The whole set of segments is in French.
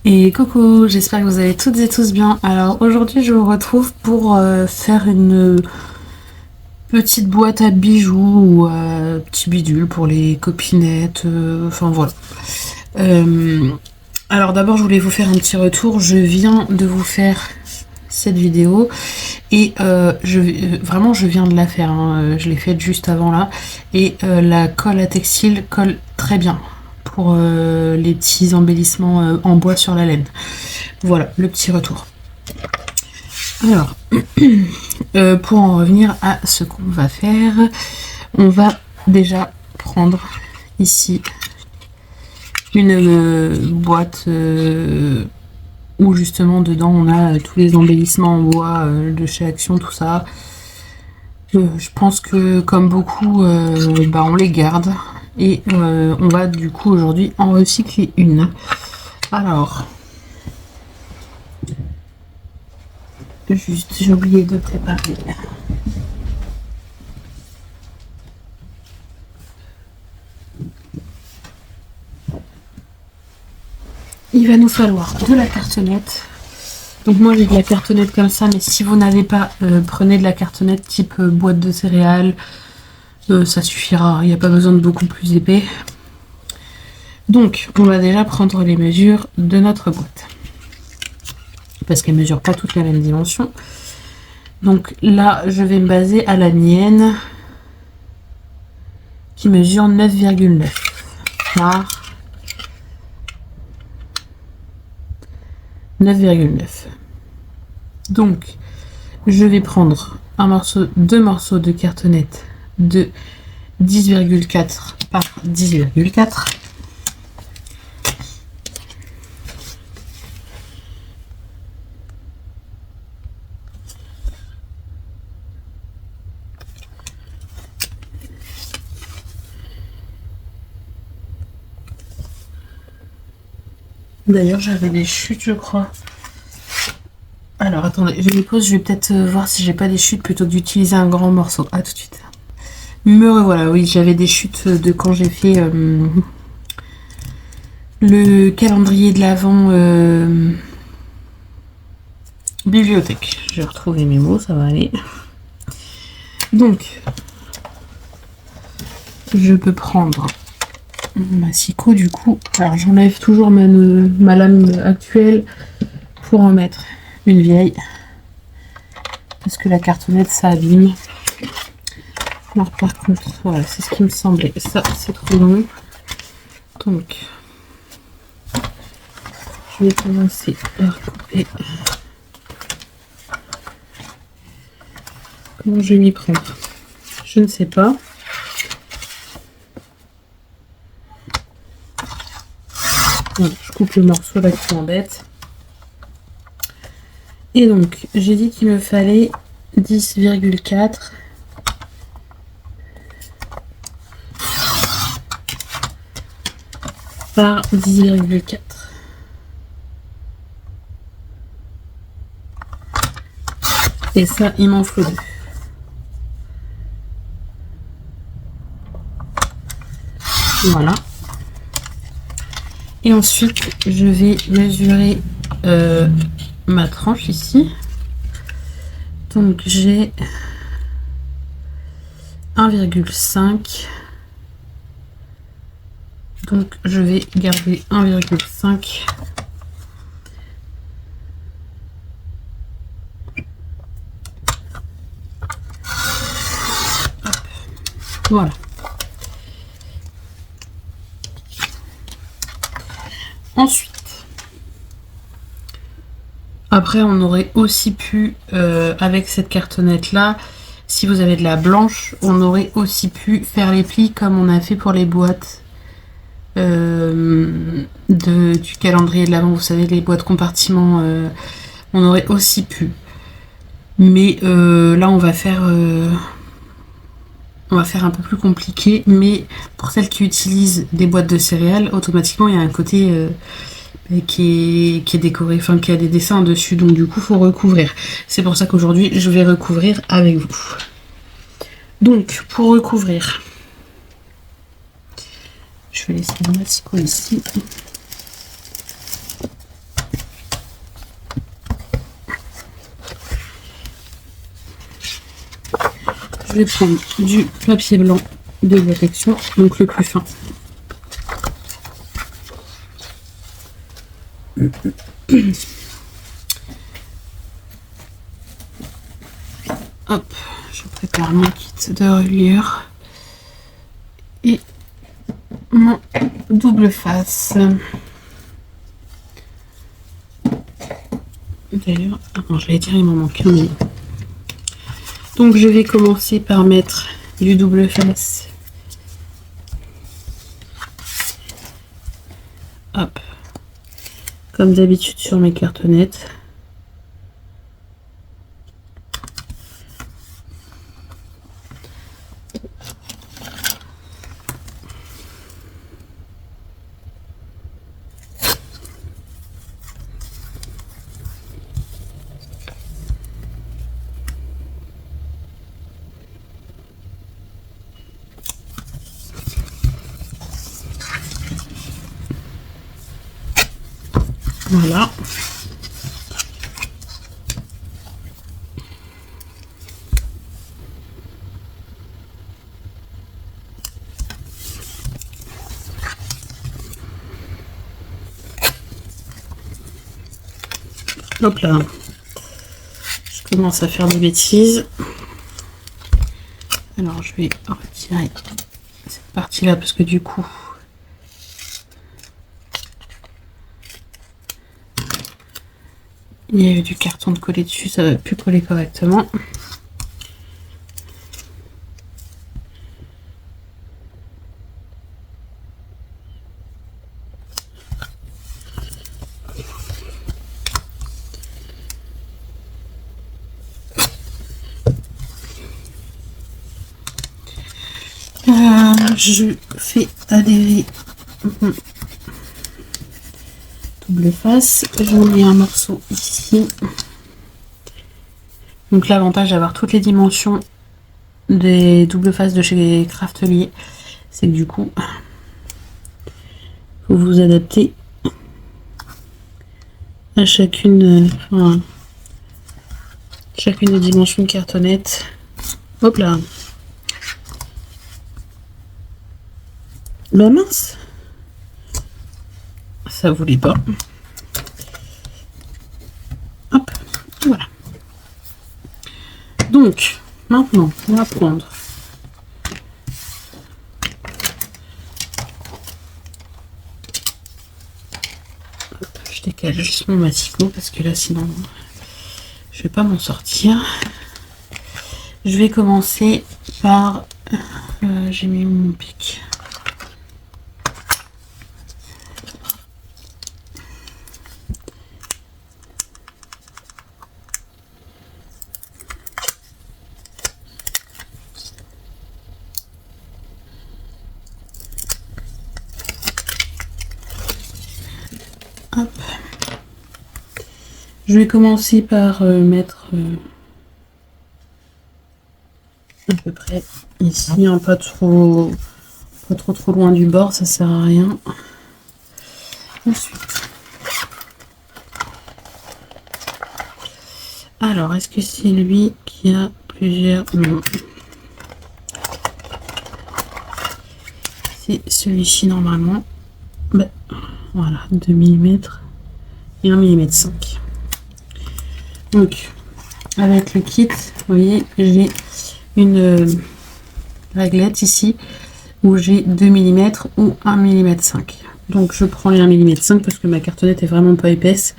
Et coucou, j'espère que vous allez toutes et tous bien. Alors aujourd'hui je vous retrouve pour faire une petite boîte à bijoux ou petit bidule pour les copinettes, enfin voilà. Alors d'abord je voulais vous faire un petit retour, je viens de vous faire cette vidéo et vraiment je viens de la faire, hein. Je l'ai faite juste avant là et la colle à textile colle très bien pour les petits embellissements en bois sur la laine. Voilà le petit retour. Alors pour en revenir à ce qu'on va faire, on va déjà prendre ici une boîte où justement dedans on a tous les embellissements en bois de chez Action, tout ça. Je pense que comme beaucoup, on les garde et on va du coup aujourd'hui en recycler une. Alors, juste j'ai oublié de préparer. Il va nous falloir de la cartonnette. Donc moi j'ai de la cartonnette comme ça, mais si vous n'avez pas, prenez de la cartonnette type boîte de céréales. Ça suffira, il n'y a pas besoin de beaucoup plus épais. Donc on va déjà prendre les mesures de notre boîte. Parce qu'elle ne mesure pas toutes la même dimension. Donc là je vais me baser à la mienne qui mesure 9,9 par 9,9. Donc je vais prendre deux morceaux de cartonnette de 10,4 par 10,4. D'ailleurs j'avais des chutes je crois. Alors attendez, je les pose, je vais peut-être voir si j'ai pas des chutes plutôt que d'utiliser un grand morceau. À tout de suite. Me revoilà, oui, j'avais des chutes de quand j'ai fait le calendrier de l'Avent bibliothèque. Je vais retrouver mes mots, ça va aller. Donc, je peux prendre ma scie du coup. Alors j'enlève toujours ma lame actuelle pour en mettre une vieille. Parce que la cartonnette ça abîme. Alors par contre, voilà, c'est ce qui me semblait. Ça, c'est trop long. Donc, je vais commencer par couper. Comment je vais m'y prendre? Je ne sais pas. Voilà, je coupe le morceau là qui m'embête. Et donc, j'ai dit qu'il me fallait 10,4 par 10,4. Et ça, il m'en faut 2. Voilà. Et ensuite, je vais mesurer ma tranche ici. Donc, j'ai 1,5. Donc, je vais garder 1,5. Voilà. Ensuite, après on aurait aussi pu, avec cette cartonnette là, si vous avez de la blanche, on aurait aussi pu faire les plis comme on a fait pour les boîtes du calendrier de l'Avent, vous savez, les boîtes compartiments, on aurait aussi pu. Mais là on va faire un peu plus compliqué, mais pour celles qui utilisent des boîtes de céréales, automatiquement il y a un côté qui est décoré, enfin qui a des dessins dessus, donc du coup faut recouvrir. C'est pour ça qu'aujourd'hui je vais recouvrir avec vous. Donc pour recouvrir, je vais laisser mon asiko ici. je vais prendre du papier blanc de protection, donc le plus fin. Hop, je prépare mon kit de reliure et mon double face. D'ailleurs, je vais dire, il m'en manque un. Donc je vais commencer par mettre du double face. Hop, comme d'habitude sur mes cartonnettes. Voilà. Hop là. Je commence à faire des bêtises. Alors je vais retirer cette partie-là parce que du coup, il y a eu du carton de coller dessus, ça va plus coller correctement. Je fais adhérer double face, j'en mets un morceau ici. Donc l'avantage d'avoir toutes les dimensions des double faces de chez Craftelier, c'est que du coup faut vous adapter à chacune des dimensions de cartonnette. Hop là. Bah mince, ça voulait pas. Hop, voilà. Donc maintenant on va prendre je décale juste mon massicot parce que là sinon je vais pas m'en sortir. Je vais commencer par j'ai mis mon pic. Hop. Je vais commencer par mettre à peu près ici, hein, pas trop loin du bord, ça sert à rien. Ensuite, alors est-ce que c'est lui qui a plusieurs? Non. C'est celui-ci normalement. Ben, voilà, 2 mm et 1 mm 5. Donc avec le kit, vous voyez, j'ai une réglette ici où j'ai 2 mm ou 1 mm 5. Donc je prends les 1 mm 5 parce que ma cartonnette est vraiment pas épaisse.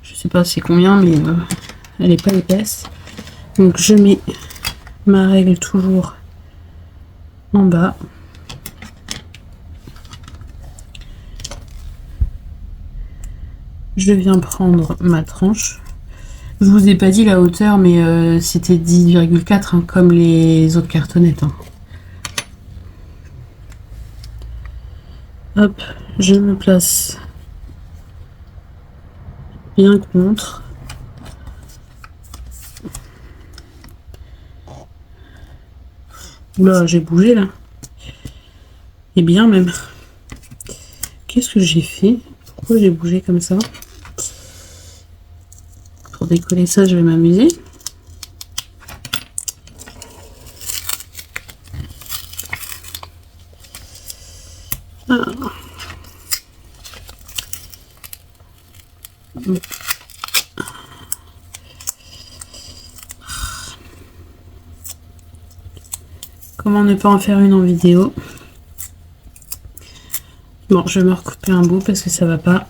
Je sais pas c'est combien, mais elle est pas épaisse. Donc je mets ma règle toujours en bas. Je viens prendre ma tranche. Je vous ai pas dit la hauteur, mais c'était 10,4 hein, comme les autres cartonnettes. Hein. Hop, je me place bien contre. Oula, j'ai bougé là. Et bien même. Qu'est-ce que j'ai fait? Pourquoi j'ai bougé comme ça? Pour décoller ça, je vais m'amuser. Comment ne pas en faire une en vidéo? Bon, je vais me recouper un bout parce que ça va pas.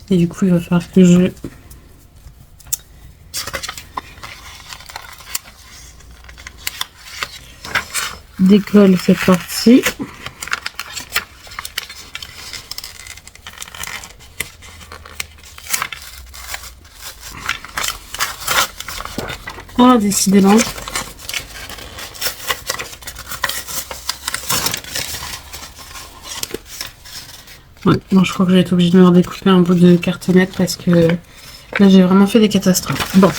Et du coup, il va falloir que je décolle cette partie. Ah, décidément. Ouais, bon, je crois que je vais être obligée de me redécouper un bout de cartonnette parce que là, j'ai vraiment fait des catastrophes. Bon.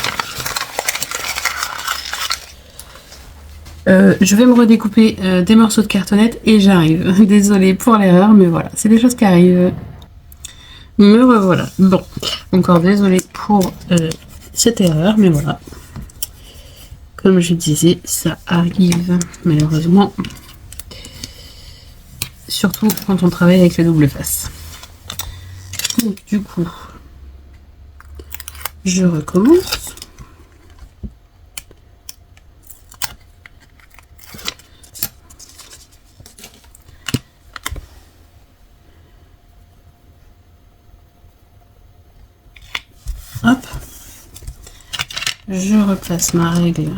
Je vais me redécouper des morceaux de cartonnette et j'arrive. Désolée pour l'erreur, mais voilà, c'est des choses qui arrivent. Me revoilà. Bon, encore désolée pour cette erreur, mais voilà. Comme je disais, ça arrive malheureusement. Surtout quand on travaille avec la double face. Donc du coup, je recommence. Hop. Je replace ma règle.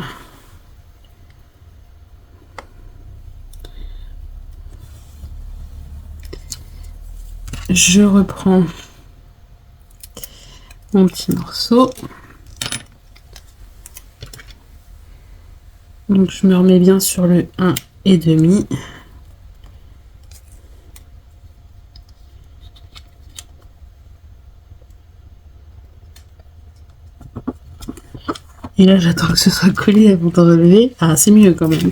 Je reprends mon petit morceau. Donc je me remets bien sur le 1,5. Et là j'attends que ce soit collé avant de relever. Ah, c'est mieux quand même.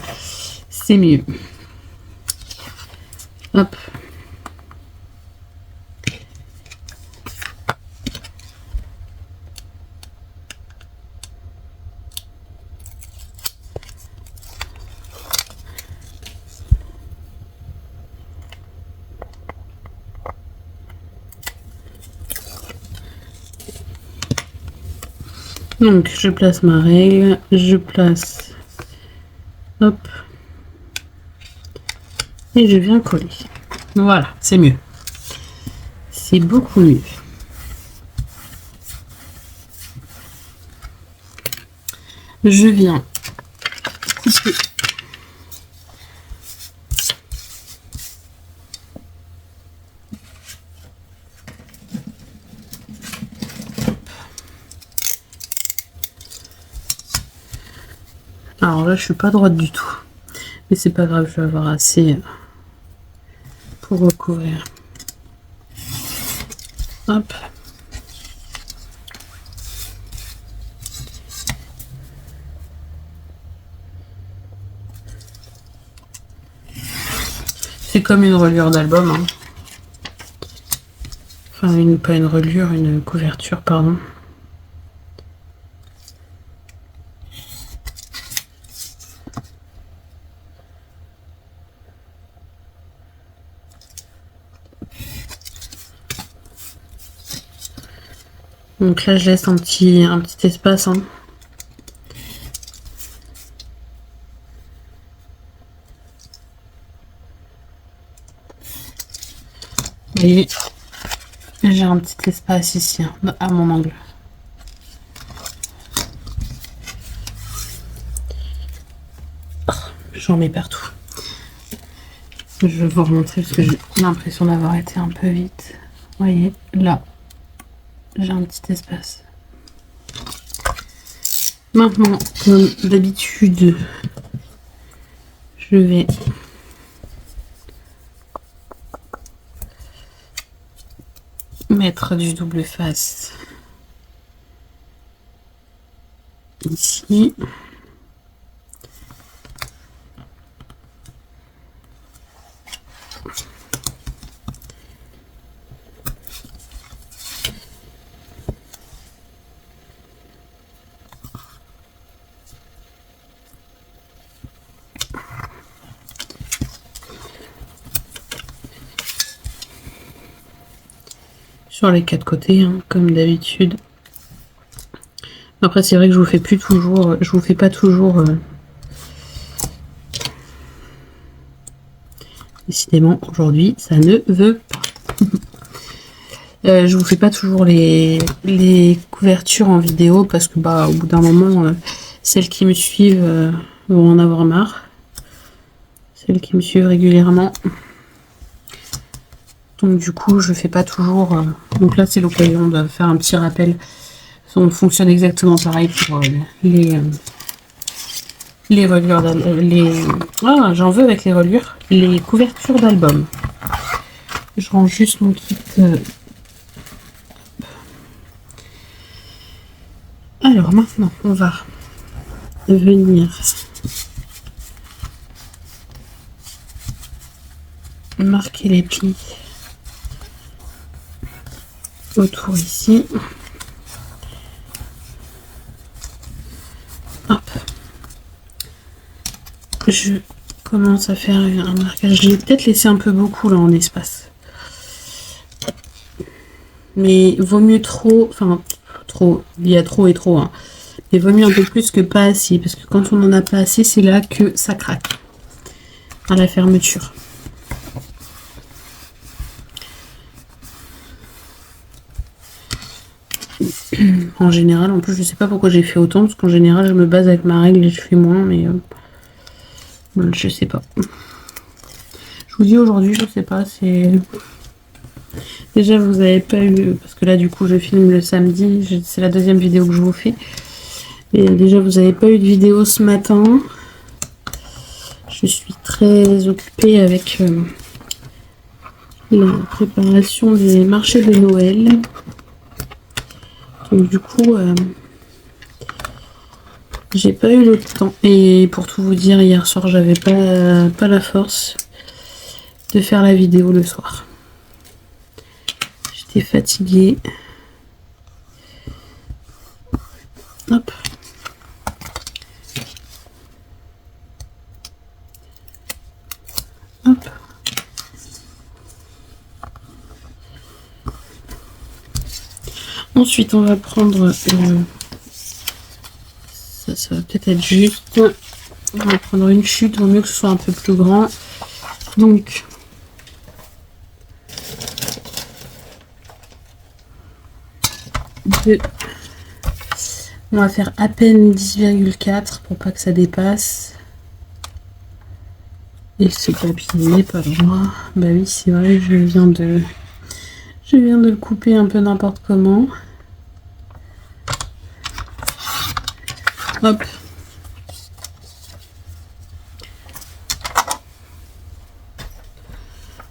C'est mieux. Hop. Donc je place ma règle, je place, hop, et je viens coller. Voilà, c'est mieux. C'est beaucoup mieux. Je viens couper. Alors là, je suis pas droite du tout. Mais c'est pas grave, je vais avoir assez pour recouvrir. Hop. C'est comme une reliure d'album. Hein. Enfin, pas une reliure, une couverture, pardon. Donc là, je laisse un petit espace. Hein. Vous voyez, j'ai un petit espace ici, hein, à mon angle. J'en mets partout. Je vais vous remontrer parce que j'ai l'impression d'avoir été un peu vite. Vous voyez, là, j'ai un petit espace. Maintenant, comme d'habitude, je vais mettre du double face ici. sur les 4 côtés, hein, comme d'habitude. Après, c'est vrai que je vous fais plus toujours, je vous fais pas toujours. Décidément, aujourd'hui, ça ne veut pas. Je vous fais pas toujours les couvertures en vidéo parce que bah au bout d'un moment, celles qui me suivent vont en avoir marre. Celles qui me suivent régulièrement. Donc du coup, je fais pas toujours. Donc là, c'est l'occasion de faire un petit rappel. On fonctionne exactement pareil pour les reliures ah, j'en veux avec les reliures. Les couvertures d'album. Je range juste mon kit. Alors maintenant, on va venir marquer les plis autour ici. Hop. Je commence à faire un marquage. Je l'ai peut-être laissé un peu beaucoup là en espace. Mais vaut mieux trop, enfin trop, il y a trop et trop, hein. Mais vaut mieux un peu plus que pas assez, parce que quand on n'en a pas assez, c'est là que ça craque à la fermeture. En général, en plus, je sais pas pourquoi j'ai fait autant, parce qu'en général, je me base avec ma règle et je fais moins, mais je sais pas. Je vous dis aujourd'hui, je sais pas, c'est... Déjà, vous avez pas eu, parce que là, du coup, je filme le samedi, c'est la deuxième vidéo que je vous fais. Et déjà, vous n'avez pas eu de vidéo ce matin. Je suis très occupée avec la préparation des marchés de Noël. Donc du coup, j'ai pas eu le temps. Et pour tout vous dire, hier soir, j'avais pas la force de faire la vidéo le soir. J'étais fatiguée. Hop. Hop. Ensuite, on va prendre... ça va peut-être être juste. On va prendre une chute, vaut mieux que ce soit un peu plus grand. Donc... On va faire à peine 10,4 pour pas que ça dépasse. Et ce papier n'est pas droit. Bah oui, c'est vrai, je viens de le couper un peu n'importe comment. Hop.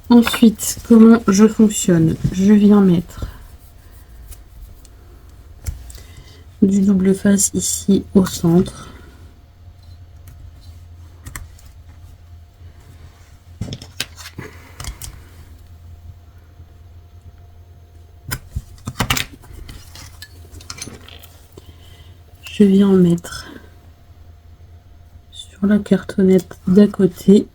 Ensuite, comment je fonctionne? Je viens mettre du double face ici au centre. Je viens en mettre sur la cartonnette d'à côté.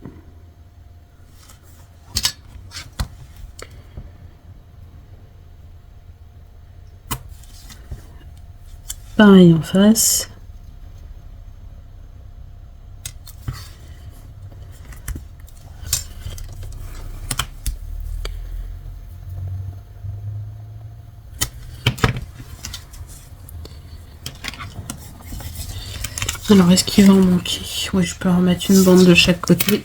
Pareil en face. Alors, est-ce qu'il va en manquer? Oui, je peux remettre une bande de chaque côté.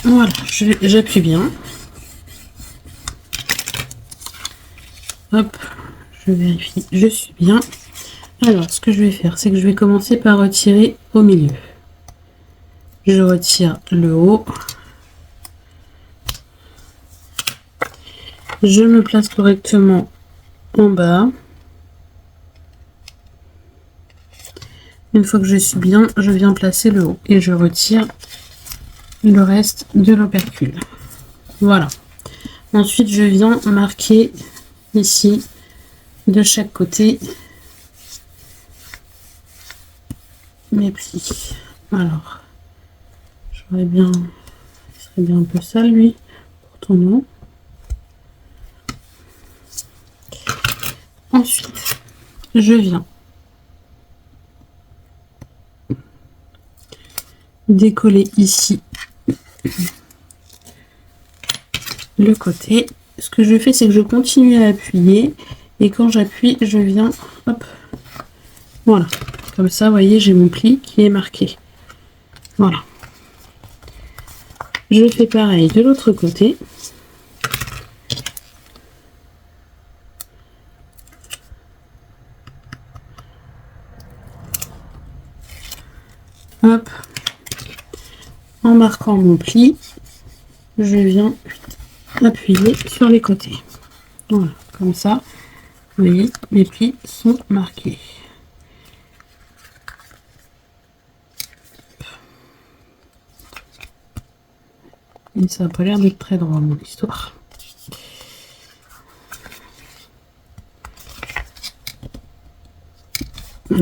Voilà, j'appuie bien. Hop, je vérifie, je suis bien. Alors, ce que je vais faire, c'est que je vais commencer par retirer au milieu. Je retire le haut. Je me place correctement en bas. Une fois que je suis bien, je viens placer le haut et je retire le reste de l'opercule. Voilà. Ensuite, je viens marquer ici de chaque côté mes plis. Alors, j'aurais bien, il serait bien un peu sale lui, pourtant non. Ensuite, je viens décoller ici le côté. Ce que je fais, c'est que je continue à appuyer et quand j'appuie, je viens, hop, voilà, comme ça, vous voyez, j'ai mon pli qui est marqué. Voilà. Je fais pareil de l'autre côté. Hop, en marquant mon pli, je viens appuyer sur les côtés. Voilà, comme ça, vous voyez, mes plis sont marqués. Et ça n'a pas l'air d'être très droit, mon histoire.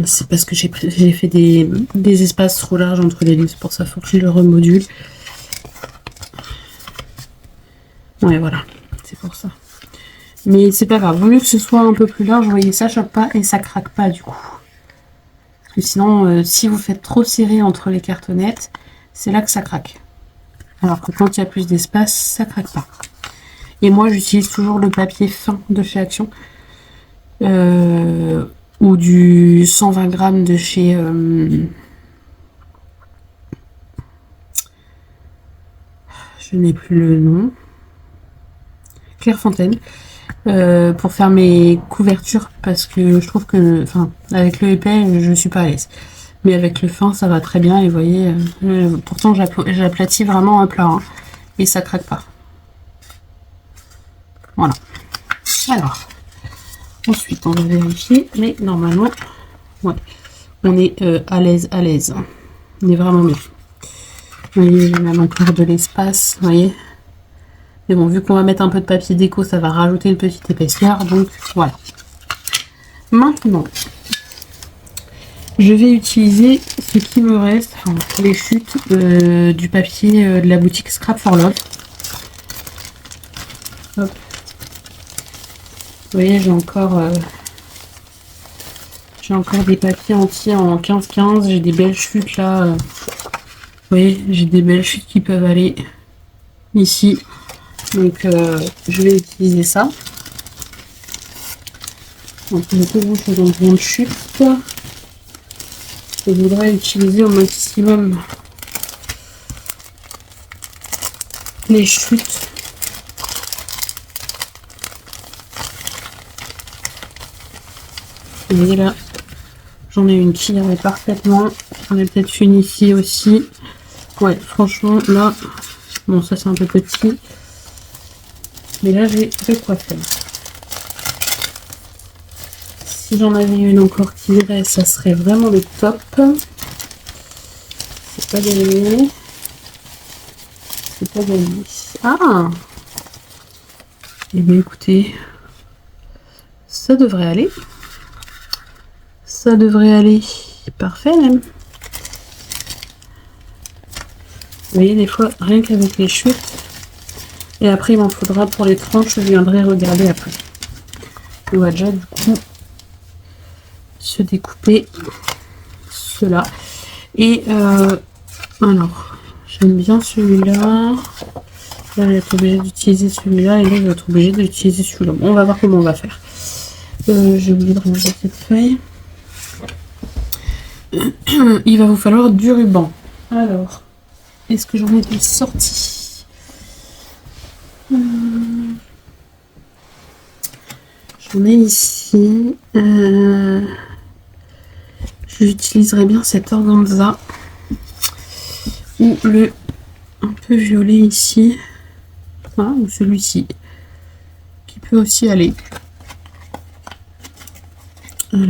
C'est parce que j'ai fait des espaces trop larges entre les lignes, c'est pour ça qu'il faut que je le remodule. Ouais, voilà, c'est pour ça. Mais c'est pas grave, vaut mieux que ce soit un peu plus large, vous voyez, ça choque pas et ça craque pas du coup. Parce que sinon, si vous faites trop serré entre les cartonnettes, c'est là que ça craque. Alors que quand il y a plus d'espace, ça craque pas. Et moi, j'utilise toujours le papier fin de chez Action. Ou du 120 grammes de chez je n'ai plus le nom, Clairefontaine, pour faire mes couvertures parce que je trouve que avec le épais je suis pas à l'aise, mais avec le fin ça va très bien. Et vous voyez, pourtant j'aplatis vraiment à plat hein, et ça craque pas. Voilà. Alors ensuite, on va vérifier, mais normalement, ouais, on est à l'aise, On est vraiment bien. Vous voyez, j'ai même encore de l'espace, vous voyez. Mais bon, vu qu'on va mettre un peu de papier déco, ça va rajouter une petite épaisseur, donc voilà. Maintenant, je vais utiliser ce qui me reste, enfin, les chutes du papier de la boutique Scrap for Love. Hop. Vous voyez, j'ai encore des papiers entiers en 15-15. J'ai des belles chutes là. Vous voyez, j'ai des belles chutes qui peuvent aller ici. Donc, je vais utiliser ça. Donc, je suis dans une chute. Je voudrais utiliser au maximum les chutes. Vous voyez là, j'en ai une qui irait parfaitement. J'en ai peut-être une ici aussi. Ouais, franchement, là, bon, ça c'est un peu petit. Mais là, j'ai de quoi faire. Si j'en avais une encore qui irait, ça serait vraiment le top. C'est pas gagné. C'est pas gagné. Ah! Eh bien, écoutez, ça devrait aller. Ça devrait aller parfait même. Vous voyez, des fois, rien qu'avec les chutes. Et après, il m'en faudra pour les tranches, je viendrai regarder après. On va déjà, du coup, se découper cela. Et, alors, j'aime bien celui-là. Là, je vais être obligée d'utiliser celui-là. Et là, je vais être obligée d'utiliser celui-là. Bon, on va voir comment on va faire. J'ai oublié de ranger cette feuille. Il va vous falloir du ruban. Alors, est-ce que j'en ai de sortie? J'en ai ici. J'utiliserai bien cet organza ou le un peu violet ici, ou celui-ci qui peut aussi aller. Alors.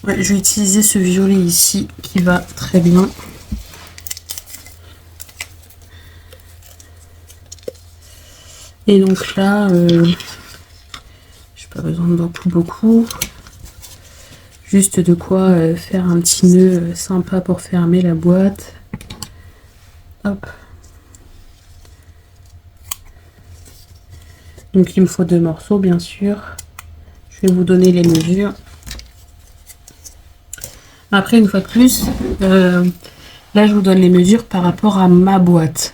Ouais, je vais utiliser ce violet ici qui va très bien. Et donc là, j'ai pas besoin de beaucoup. Juste de quoi faire un petit nœud sympa pour fermer la boîte. Hop. Donc il me faut 2 morceaux bien sûr. Je vais vous donner les mesures. Après, une fois de plus, là je vous donne les mesures par rapport à ma boîte.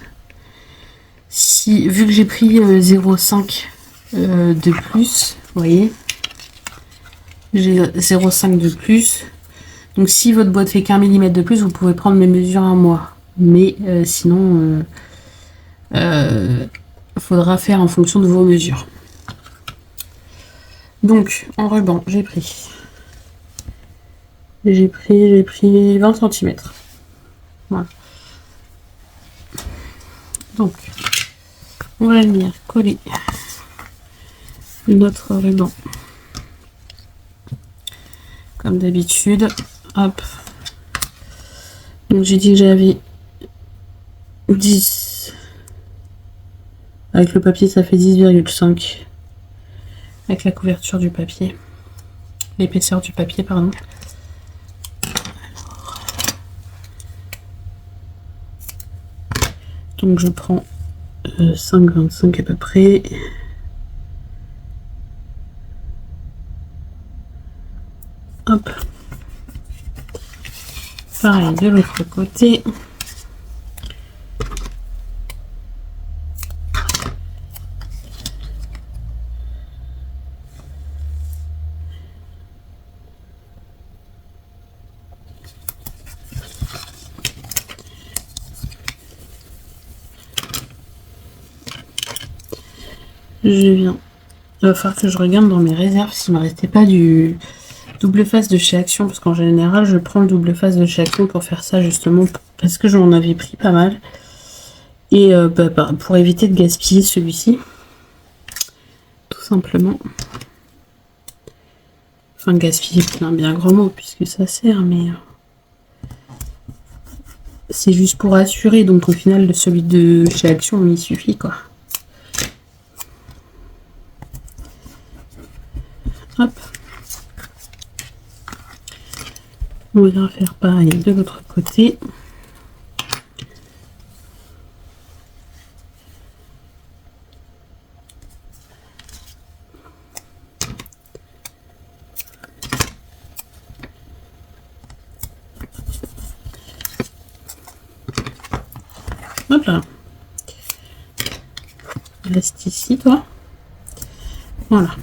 Si, vu que j'ai pris 0,5 de plus, vous voyez, j'ai 0,5 de plus. Donc si votre boîte fait qu'1 mm de plus, vous pouvez prendre mes mesures à moi. Mais sinon, faudra faire en fonction de vos mesures. Donc en ruban, j'ai pris 20 cm. Voilà. Donc on va venir coller notre ruban comme d'habitude. Hop. Donc j'ai dit que j'avais 10. Avec le papier, ça fait 10,5. Avec la couverture du papier. L'épaisseur du papier, pardon. Alors. Donc je prends 5,25 à peu près. Hop. Pareil de l'autre côté. Je viens. Il va falloir que je regarde dans mes réserves s'il ne me restait pas du double face de chez Action, parce qu'en général je prends le double face de chez Action pour faire ça justement parce que j'en avais pris pas mal et pour éviter de gaspiller celui-ci, tout simplement. Enfin gaspiller, c'est un bien grand mot puisque ça sert, mais c'est juste pour assurer. Donc au final celui de chez Action il suffit quoi. Hop. On va faire pareil de l'autre côté. Hop là. Reste ici, toi. Voilà.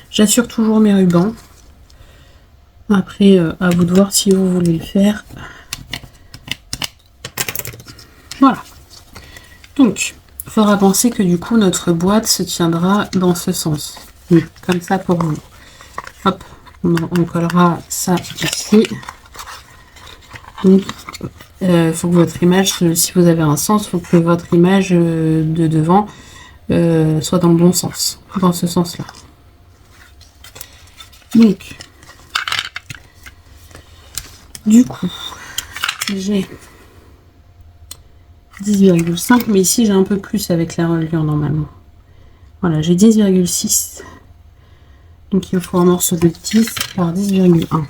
J'assure toujours mes rubans. Après, à vous de voir si vous voulez le faire. Voilà. Donc, il faudra penser que du coup, notre boîte se tiendra dans ce sens. Oui, comme ça pour vous. Hop, on collera ça ici. Donc, faut que votre image, si vous avez un sens, il faut que votre image de devant soit dans le bon sens. Dans ce sens-là. Donc, du coup, j'ai 10,5, mais ici j'ai un peu plus avec la reliure normalement. Voilà, j'ai 10,6. Donc il me faut un morceau de 10 par 10,1.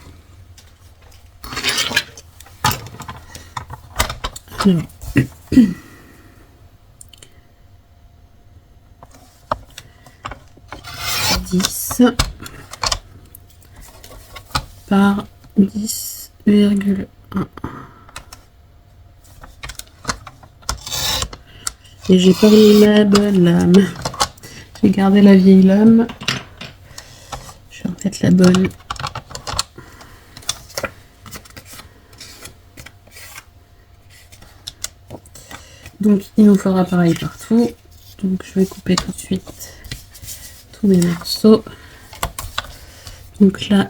Alors. 10 par 10,1. Et j'ai pas mis la bonne lame. J'ai gardé la vieille lame. Je vais remettre la bonne. Donc il nous faudra pareil partout. Donc je vais couper tout de suite tous mes morceaux. Donc là,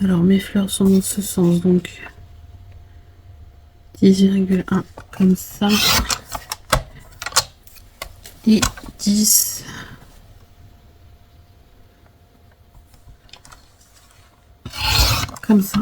alors mes fleurs sont dans ce sens, donc 10,1 comme ça et 10 comme ça.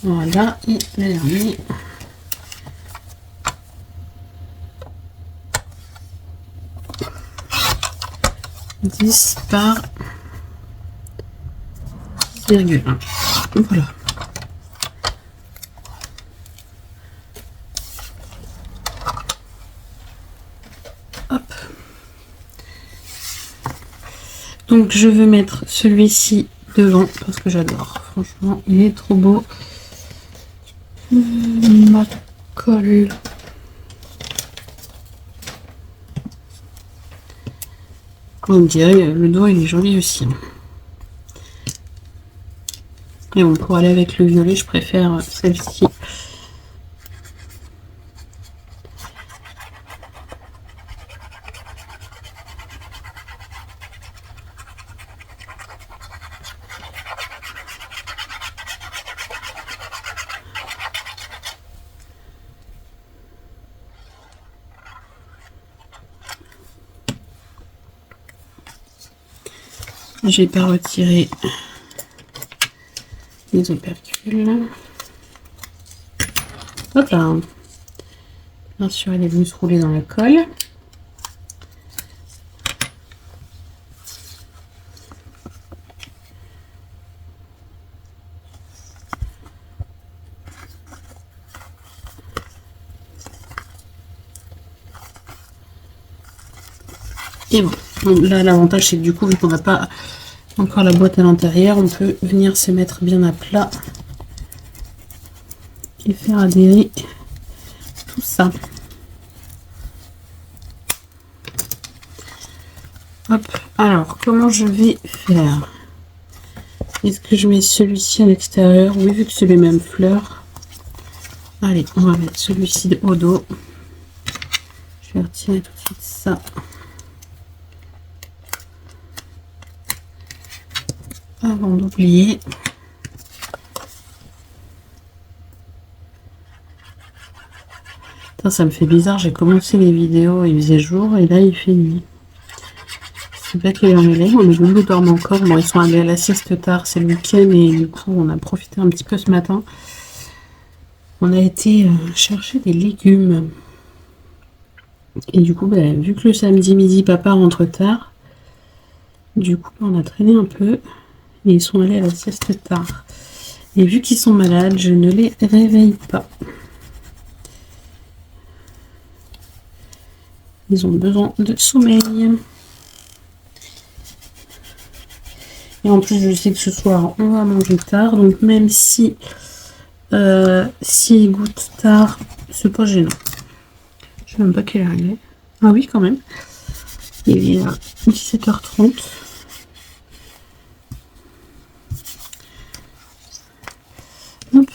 Voilà, et le dernier. Par 10,1. Voilà. Hop. Donc je veux mettre celui-ci devant parce que j'adore. Franchement, il est trop beau. Ma colle. On dirait le dos il est joli aussi. Et bon, pour aller avec le violet, je préfère celle-ci. J'ai pas retiré les opercules. Hop là. Bien sûr, elle est venue se rouler dans la colle. Et bon, là l'avantage c'est que du coup, vu qu'on n'a pas encore la boîte à l'intérieur, on peut venir se mettre bien à plat et faire adhérer tout ça. Hop, alors comment je vais faire? Est-ce que je mets celui-ci à l'extérieur? Oui, vu que c'est les mêmes fleurs. Allez, on va mettre celui-ci au dos. Je vais retirer tout de suite ça. Avant d'oublier. Ça me fait bizarre, j'ai commencé les vidéos, il faisait jour et là il fait nuit. C'est pas qu'il en est là, on est beaucoup dorment encore. Bon, ils sont allés à la sieste tard, c'est le week-end et du coup on a profité un petit peu ce matin. On a été chercher des légumes. Et du coup, vu que le samedi midi papa rentre tard, du coup on a traîné un peu et ils sont allés à la sieste tard. Et vu qu'ils sont malades, je ne les réveille pas. Ils ont besoin de sommeil. Et en plus, je sais que ce soir, on va manger tard. Donc même si s'ils goûtent tard, c'est pas gênant. Je sais même pas quelle heure il est. Ah oui, quand même. Il est 17h30. Hop.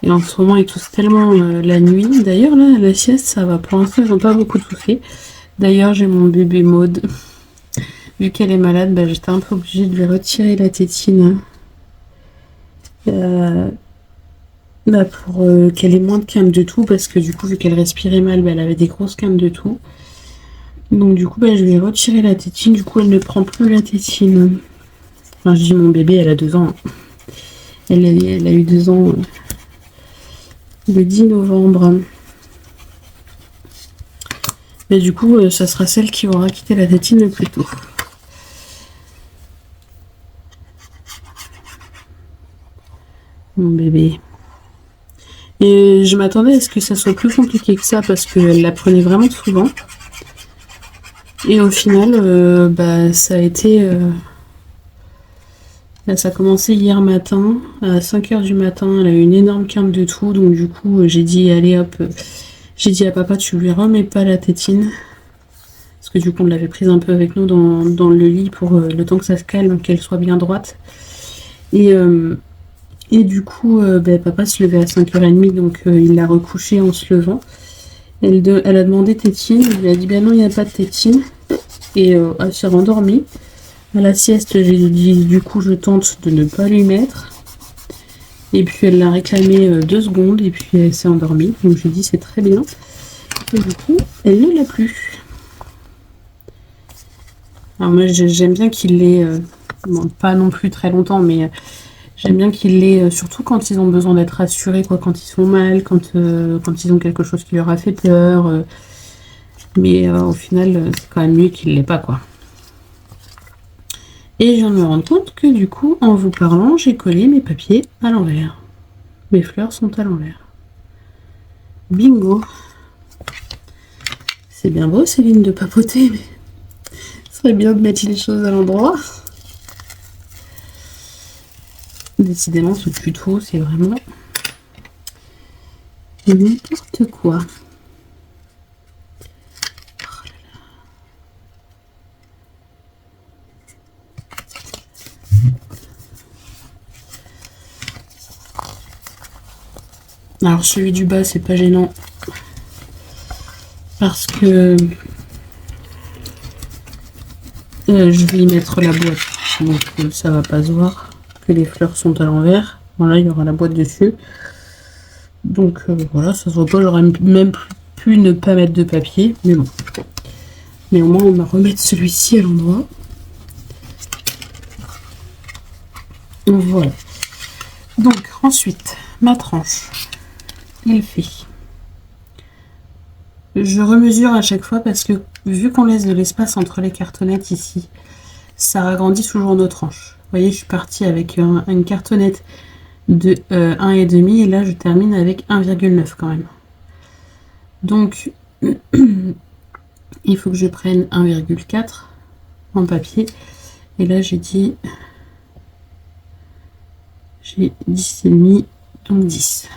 Et en ce moment, ils toussent tellement la nuit. D'ailleurs, là, la sieste, ça va. Pour l'instant, ils n'ont pas beaucoup toussé. D'ailleurs, j'ai mon bébé Maud. Vu qu'elle est malade, j'étais un peu obligée de lui retirer la tétine. Pour qu'elle ait moins de quintes de toux. Parce que du coup, vu qu'elle respirait mal, elle avait des grosses quintes de toux. Donc du coup, je lui ai retiré la tétine. Du coup, elle ne prend plus la tétine. Enfin, je dis mon bébé, elle a 2 ans. Elle a eu 2 ans le 10 novembre. Mais du coup, ça sera celle qui aura quitté la tétine le plus tôt. Mon bébé. Et je m'attendais à ce que ça soit plus compliqué que ça parce qu'elle la prenait vraiment souvent. Et au final, bah, ça a été... Là, ça a commencé hier matin, à 5 h du matin, elle a eu une énorme quinte de toux, donc du coup j'ai dit allez hop, j'ai dit à papa tu lui remets pas la tétine, parce que du coup on l'avait prise un peu avec nous dans le lit pour le temps que ça se calme, qu'elle soit bien droite. Et du coup bah, papa se levait à 5 h 30, donc il l'a recouchée en se levant. Elle a demandé tétine, il lui a dit ben non il n'y a pas de tétine, et elle s'est rendormie. À la sieste, j'ai dit du coup je tente de ne pas lui mettre. Et puis elle l'a réclamé 2 secondes et puis elle s'est endormie. Donc j'ai dit c'est très bien. Et du coup, elle ne l'a plus. Alors moi j'aime bien qu'il l'ait, bon, pas non plus très longtemps, mais j'aime bien qu'il l'ait surtout quand ils ont besoin d'être rassurés, quoi, quand ils sont mal, quand ils ont quelque chose qui leur a fait peur. Mais au final, c'est quand même mieux qu'il l'ait pas, quoi. Et je viens de me rendre compte que du coup, en vous parlant, j'ai collé mes papiers à l'envers. Mes fleurs sont à l'envers. Bingo! C'est bien beau, Céline, de papoter, mais ce serait bien de mettre les choses à l'endroit. Décidément, ce tuto, c'est vraiment n'importe quoi. Alors celui du bas c'est pas gênant parce que je vais y mettre la boîte, donc ça va pas se voir que les fleurs sont à l'envers. Voilà, il y aura la boîte dessus, donc voilà, ça se voit pas. J'aurais même pu ne pas mettre de papier, mais bon, mais au moins on va remettre celui-ci à l'endroit. Voilà, donc ensuite ma tranche, il fait, je remesure à chaque fois parce que vu qu'on laisse de l'espace entre les cartonnettes ici, ça agrandit toujours nos tranches. Vous voyez, je suis partie avec une cartonnette de 1,5 et là je termine avec 1,9 quand même. Donc il faut que je prenne 1,4 en papier et là j'ai dit j'ai 10,5, donc 10.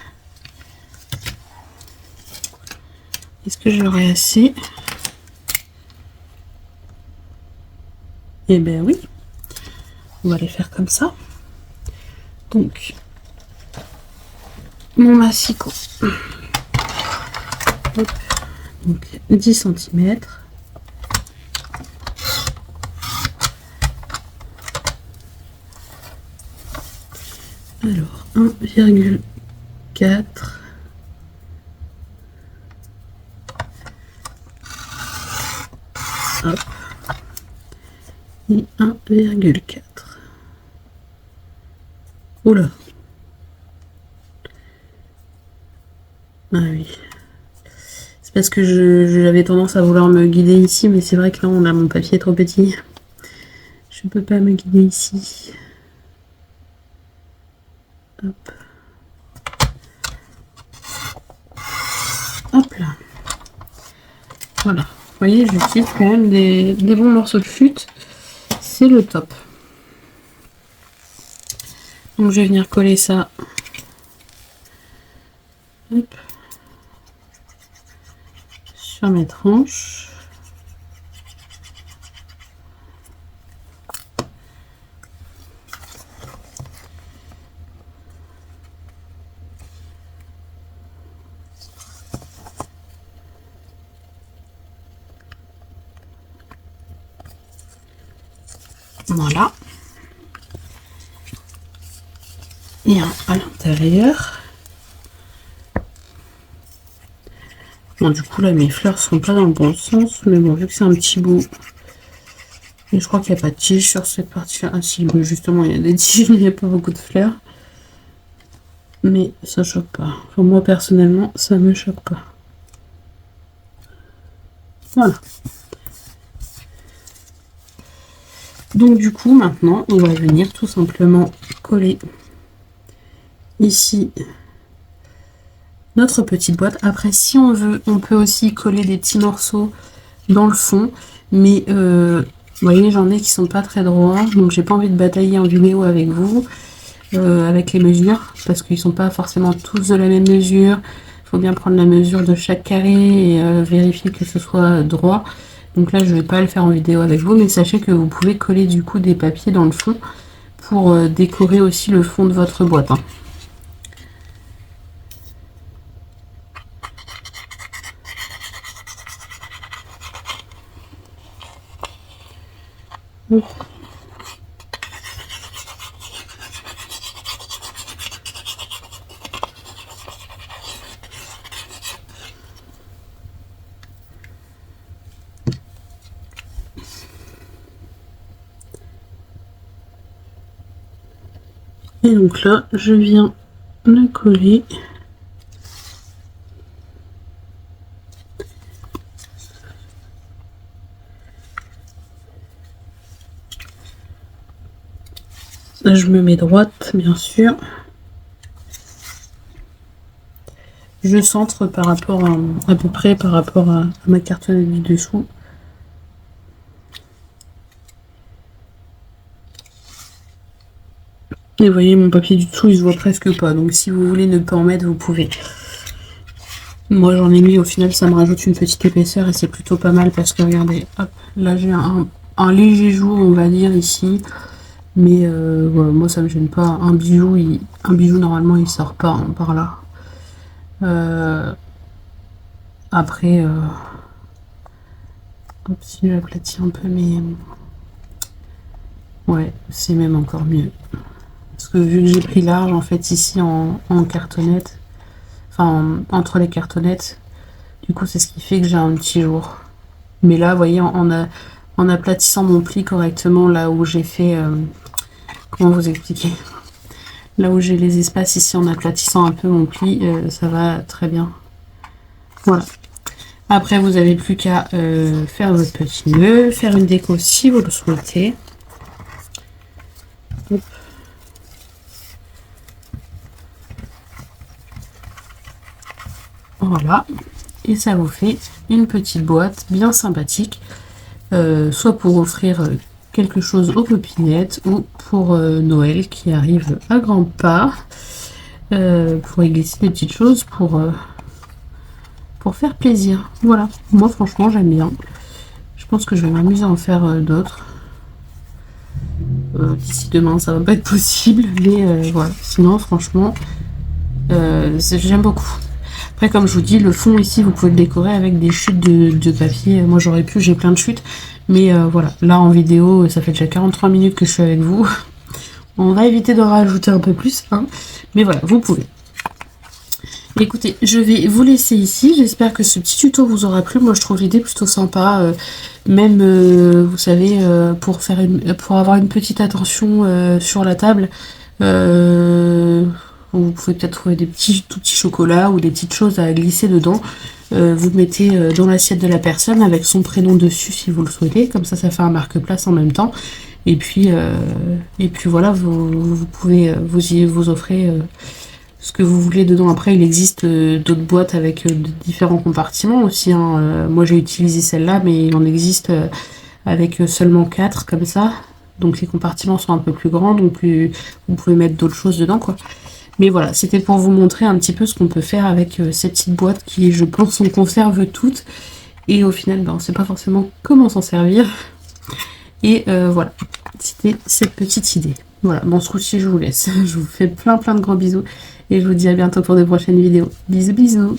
Est-ce que j'aurai assez? Eh ben oui, on va les faire comme ça. Donc mon massicot, hop, donc 10 cm. Alors 1,4. Hop. Et 1,4. Oula. Ah oui. C'est parce que j'avais tendance à vouloir me guider ici, mais c'est vrai que là on a mon papier trop petit. Je peux pas me guider ici. Hop. Hop là. Voilà. Vous voyez, j'utilise quand même des bons morceaux de chute. C'est le top. Donc je vais venir coller ça. Hop. Sur mes tranches. Voilà. Et un à l'intérieur. Bon, du coup, là, mes fleurs sont pas dans le bon sens. Mais bon, vu que c'est un petit bout. Et je crois qu'il n'y a pas de tige sur cette partie-là. Ah si, mais justement, il y a des tiges, mais il n'y a pas beaucoup de fleurs. Mais ça choque pas. Enfin, moi, personnellement, ça me choque pas. Voilà. Donc du coup maintenant on va venir tout simplement coller ici notre petite boîte. Après, si on veut, on peut aussi coller des petits morceaux dans le fond, mais vous voyez, j'en ai qui sont pas très droits, donc j'ai pas envie de batailler en vidéo avec vous, avec les mesures, parce qu'ils sont pas forcément tous de la même mesure. Il faut bien prendre la mesure de chaque carré et vérifier que ce soit droit. Donc là, je vais pas le faire en vidéo avec vous, mais sachez que vous pouvez coller du coup des papiers dans le fond pour décorer aussi le fond de votre boîte. Hein. Et donc là, je viens le coller. Là, je me mets droite, bien sûr. Je centre par rapport à peu près par rapport à ma cartonnette du dessous. Et vous voyez, mon papier du dessous, il se voit presque pas. Donc si vous voulez ne pas en mettre, vous pouvez. Moi, j'en ai mis, au final, ça me rajoute une petite épaisseur et c'est plutôt pas mal parce que, regardez, hop, là, j'ai un léger jour, on va dire, ici. Mais voilà, moi, ça me gêne pas. Un bijou, normalement, il sort pas hein, par là. Après, hop, si j'aplatis un peu, mais... Ouais, c'est même encore mieux. Parce que vu que j'ai pris large, en fait, ici, en cartonnette, enfin, entre les cartonnettes, du coup, c'est ce qui fait que j'ai un petit jour. Mais là, vous voyez, en aplatissant mon pli correctement, là où j'ai fait... comment vous expliquer? Là où j'ai les espaces ici, en aplatissant un peu mon pli, ça va très bien. Voilà. Après, vous n'avez plus qu'à faire votre petit nœud, faire une déco si vous le souhaitez. Hop. Voilà. Et ça vous fait une petite boîte bien sympathique, soit pour offrir quelque chose aux copinettes ou pour Noël qui arrive à grands pas, pour y glisser des petites choses pour faire plaisir. Voilà, moi franchement j'aime bien. Je pense que je vais m'amuser à en faire d'autres. D'ici demain ça va pas être possible, mais voilà, sinon franchement j'aime beaucoup. Après, comme je vous dis, le fond ici, vous pouvez le décorer avec des chutes de papier. Moi, j'aurais pu, j'ai plein de chutes. Mais voilà, là, en vidéo, ça fait déjà 43 minutes que je suis avec vous. On va éviter de rajouter un peu plus. Hein. Mais voilà, vous pouvez. Écoutez, je vais vous laisser ici. J'espère que ce petit tuto vous aura plu. Moi, je trouve l'idée plutôt sympa. Même, vous savez, pour avoir une petite attention sur la table. Vous pouvez peut-être trouver des tout petits chocolats ou des petites choses à glisser dedans. Vous mettez dans l'assiette de la personne avec son prénom dessus si vous le souhaitez. Comme ça fait un marque-place en même temps. Et puis voilà, vous pouvez vous offrir ce que vous voulez dedans. Après, il existe d'autres boîtes avec différents compartiments aussi. Hein. Moi, j'ai utilisé celle-là, mais il en existe avec seulement 4 comme ça. Donc les compartiments sont un peu plus grands, donc vous pouvez mettre d'autres choses dedans, quoi. Mais voilà, c'était pour vous montrer un petit peu ce qu'on peut faire avec ces petites boîtes qui, je pense, on conserve toutes. Et au final, ben, on ne sait pas forcément comment s'en servir. Et voilà, c'était cette petite idée. Voilà, bon, ce coup-ci, je vous laisse. Je vous fais plein de gros bisous. Et je vous dis à bientôt pour de prochaines vidéos. Bisous, bisous.